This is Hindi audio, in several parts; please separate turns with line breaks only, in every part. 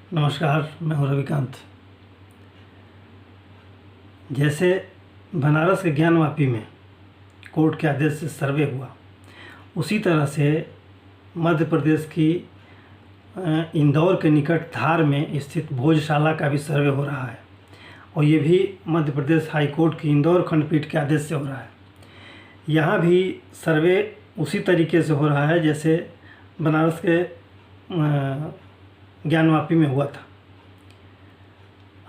नमस्कार, मैं हूँ रविकांत। जैसे बनारस के ज्ञानवापी में कोर्ट के आदेश से सर्वे हुआ, उसी तरह से मध्य प्रदेश की इंदौर के निकट धार में स्थित भोजशाला का भी सर्वे हो रहा है और ये भी मध्य प्रदेश हाई कोर्ट की इंदौर खंडपीठ के आदेश से हो रहा है। यहाँ भी सर्वे उसी तरीके से हो रहा है जैसे बनारस के ज्ञानवापी में हुआ था,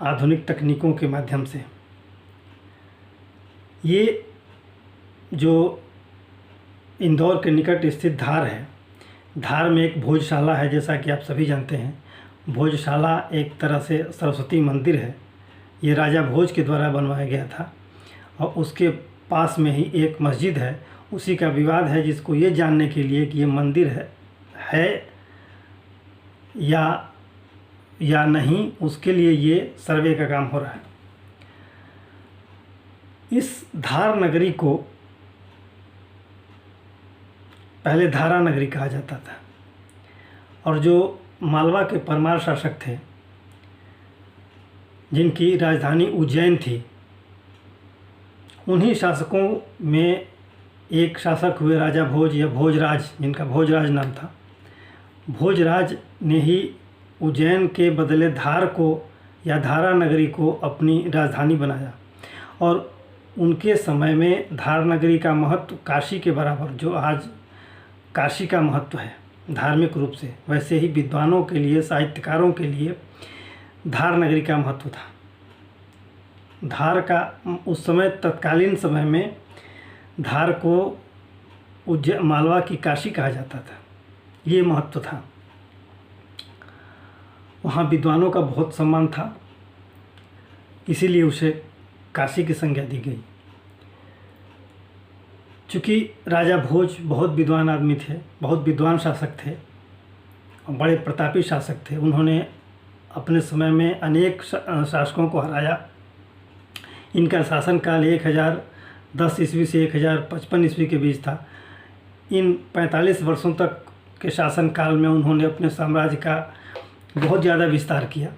आधुनिक तकनीकों के माध्यम से। ये जो इंदौर के निकट स्थित धार है, धार में एक भोजशाला है। जैसा कि आप सभी जानते हैं, भोजशाला एक तरह से सरस्वती मंदिर है। ये राजा भोज के द्वारा बनवाया गया था और उसके पास में ही एक मस्जिद है। उसी का विवाद है, जिसको ये जानने के लिए कि ये मंदिर है या नहीं, उसके लिए ये सर्वे का काम हो रहा है। इस धार नगरी को पहले धारा नगरी कहा जाता था और जो मालवा के परमार शासक थे, जिनकी राजधानी उज्जैन थी, उन्हीं शासकों में एक शासक हुए राजा भोज या भोजराज, जिनका भोजराज नाम था। भोजराज ने ही उज्जैन के बदले धार को या धारा नगरी को अपनी राजधानी बनाया और उनके समय में धार नगरी का महत्व काशी के बराबर, जो आज काशी का महत्व है धार्मिक रूप से, वैसे ही विद्वानों के लिए, साहित्यकारों के लिए धार नगरी का महत्व था। धार का उस समय, तत्कालीन समय में, धार को मालवा की काशी कहा जाता था। ये महत्व था। वहाँ विद्वानों का बहुत सम्मान था, इसीलिए उसे काशी की संज्ञा दी गई। चूँकि राजा भोज बहुत विद्वान आदमी थे, बहुत विद्वान शासक थे और बड़े प्रतापी शासक थे। उन्होंने अपने समय में अनेक शासकों को हराया। इनका शासनकाल 1010 ईस्वी से 1055 ईस्वी के बीच था। इन 45 वर्षों तक के शासनकाल में उन्होंने अपने साम्राज्य का बहुत ज़्यादा विस्तार किया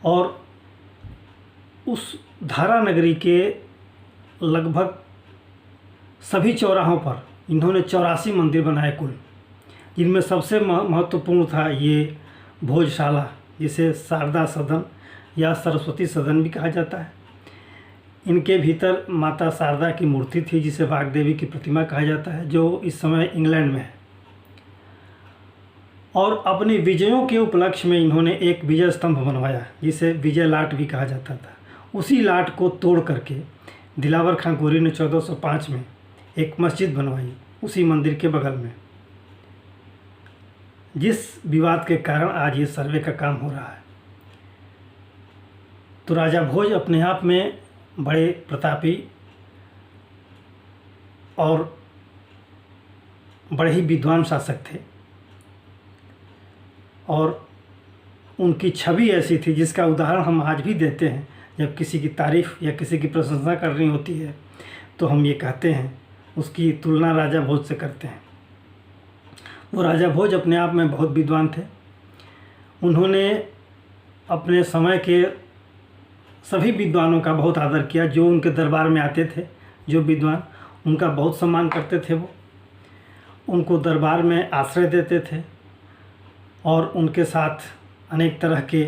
और उस धारा नगरी के लगभग सभी चौराहों पर इन्होंने 84 मंदिर बनाए कुल, जिनमें सबसे महत्वपूर्ण था ये भोजशाला, जिसे शारदा सदन या सरस्वती सदन भी कहा जाता है। इनके भीतर माता शारदा की मूर्ति थी, जिसे वाग्देवी की प्रतिमा कहा जाता है, जो इस समय इंग्लैंड में है। और अपने विजयों के उपलक्ष्य में इन्होंने एक विजय स्तंभ बनवाया, जिसे विजय लाट भी कहा जाता था। उसी लाट को तोड़ करके दिलावर खां गोरी ने 1405 में एक मस्जिद बनवाई उसी मंदिर के बगल में, जिस विवाद के कारण आज ये सर्वे का काम हो रहा है। तो राजा भोज अपने आप में बड़े प्रतापी और बड़े ही विद्वान शासक थे और उनकी छवि ऐसी थी जिसका उदाहरण हम आज भी देते हैं। जब किसी की तारीफ़ या किसी की प्रशंसा करनी होती है तो हम ये कहते हैं, उसकी तुलना राजा भोज से करते हैं। वो राजा भोज अपने आप में बहुत विद्वान थे। उन्होंने अपने समय के सभी विद्वानों का बहुत आदर किया। जो उनके दरबार में आते थे, जो विद्वान, उनका बहुत सम्मान करते थे। वो उनको दरबार में आश्रय देते थे और उनके साथ अनेक तरह के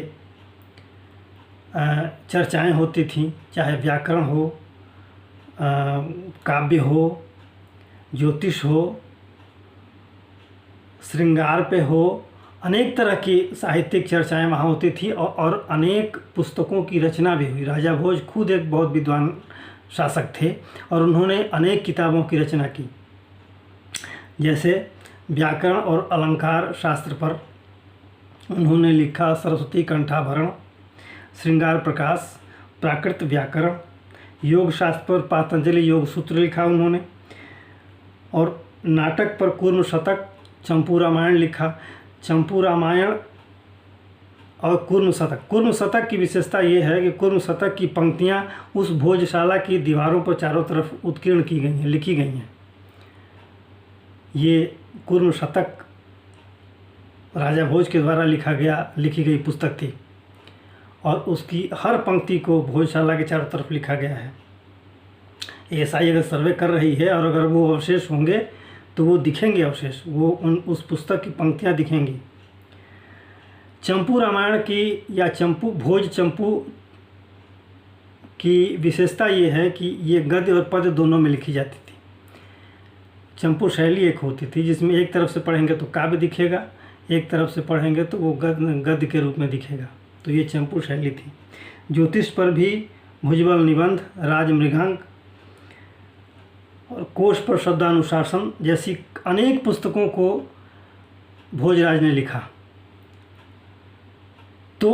चर्चाएं होती थीं, चाहे व्याकरण हो, काव्य हो, ज्योतिष हो, श्रृंगार पे हो, अनेक तरह की साहित्यिक चर्चाएं वहाँ होती थी और अनेक पुस्तकों की रचना भी हुई। राजा भोज खुद एक बहुत विद्वान शासक थे और उन्होंने अनेक किताबों की रचना की, जैसे व्याकरण और अलंकार शास्त्र पर उन्होंने लिखा सरस्वती कंठाभरण, श्रृंगार प्रकाश, प्राकृत व्याकरण, योग शास्त्र पर पातंजलि योग सूत्र लिखा उन्होंने, और नाटक पर कूर्म शतक, चंपू रामायण लिखा। चंपू रामायण और कूर्म शतक की विशेषता ये है कि कूर्म शतक की पंक्तियाँ उस भोजशाला की दीवारों पर चारों तरफ उत्कीर्ण की गई हैं, लिखी गई हैं। ये कूर्म शतक राजा भोज के द्वारा लिखी गई पुस्तक थी और उसकी हर पंक्ति को भोजशाला के चारों तरफ लिखा गया है। एएसआई अगर सर्वे कर रही है और अगर वो अवशेष होंगे तो वो दिखेंगे अवशेष, वो उस पुस्तक की पंक्तियाँ दिखेंगी। चंपू रामायण की या भोज चंपू की विशेषता ये है कि ये गद्य और पद्य दोनों में लिखी जाती थी। चंपू शैली एक होती थी जिसमें एक तरफ से पढ़ेंगे तो काव्य दिखेगा, एक तरफ से पढ़ेंगे तो वो गद्य के रूप में दिखेगा। तो ये चंपू शैली थी। ज्योतिष पर भी भुजबल निबंध, राज मृगांक और कोश पर शब्दानुशासन जैसी अनेक पुस्तकों को भोजराज ने लिखा। तो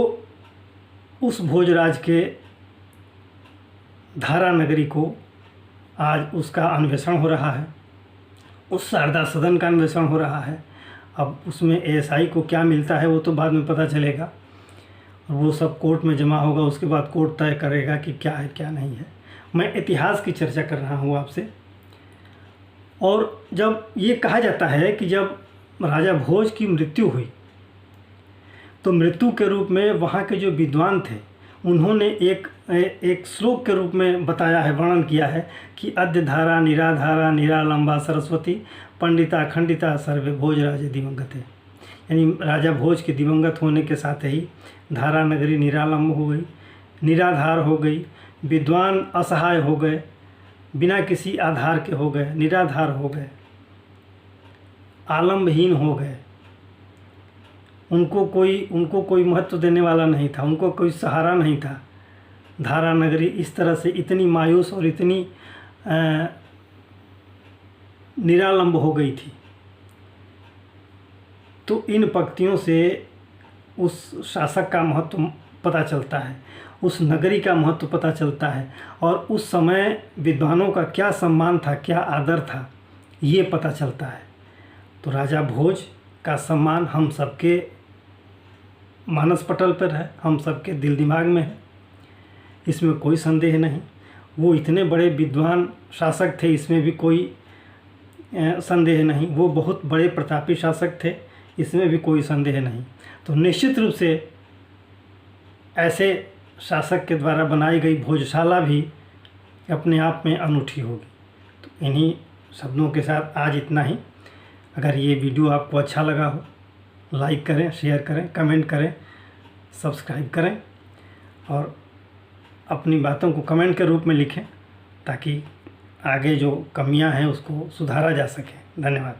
उस भोजराज के धारा नगरी को आज उसका अन्वेषण हो रहा है, उस शारदा सदन का अन्वेषण हो रहा है। अब उसमें एएसआई को क्या मिलता है वो तो बाद में पता चलेगा, और वो सब कोर्ट में जमा होगा, उसके बाद कोर्ट तय करेगा कि क्या है क्या नहीं है। मैं इतिहास की चर्चा कर रहा हूँ आपसे। और जब ये कहा जाता है कि जब राजा भोज की मृत्यु हुई तो मृत्यु के रूप में वहाँ के जो विद्वान थे उन्होंने एक श्लोक के रूप में बताया है, वर्णन किया है कि अद्य धारा निराधारा निरालंबा सरस्वती पंडिता खंडिता सर्वे भोजराज दिवंगते। यानी राजा भोज के दिवंगत होने के साथ ही धारा नगरी निरालंब हो गई, निराधार हो गई, विद्वान असहाय हो गए, बिना किसी आधार के हो गए, निराधार हो गए, आलम्बहीन हो गए। उनको कोई महत्व देने वाला नहीं था, उनको कोई सहारा नहीं था। धारा नगरी इस तरह से इतनी मायूस और इतनी निरालंब हो गई थी। तो इन पंक्तियों से उस शासक का महत्व पता चलता है, उस नगरी का महत्व पता चलता है, और उस समय विद्वानों का क्या सम्मान था, क्या आदर था, ये पता चलता है। तो राजा भोज का सम्मान हम सबके मानस पटल पर है, हम सबके दिल दिमाग में है, इसमें कोई संदेह नहीं। वो इतने बड़े विद्वान शासक थे, इसमें भी कोई संदेह नहीं। वो बहुत बड़े प्रतापी शासक थे, इसमें भी कोई संदेह नहीं। तो निश्चित रूप से ऐसे शासक के द्वारा बनाई गई भोजशाला भी अपने आप में अनूठी होगी। तो इन्हीं शब्दों के साथ आज इतना ही। अगर ये वीडियो आपको अच्छा लगा हो, लाइक करें, शेयर करें, कमेंट करें, सब्सक्राइब करें और अपनी बातों को कमेंट के रूप में लिखें ताकि आगे जो कमियां हैं उसको सुधारा जा सके। धन्यवाद।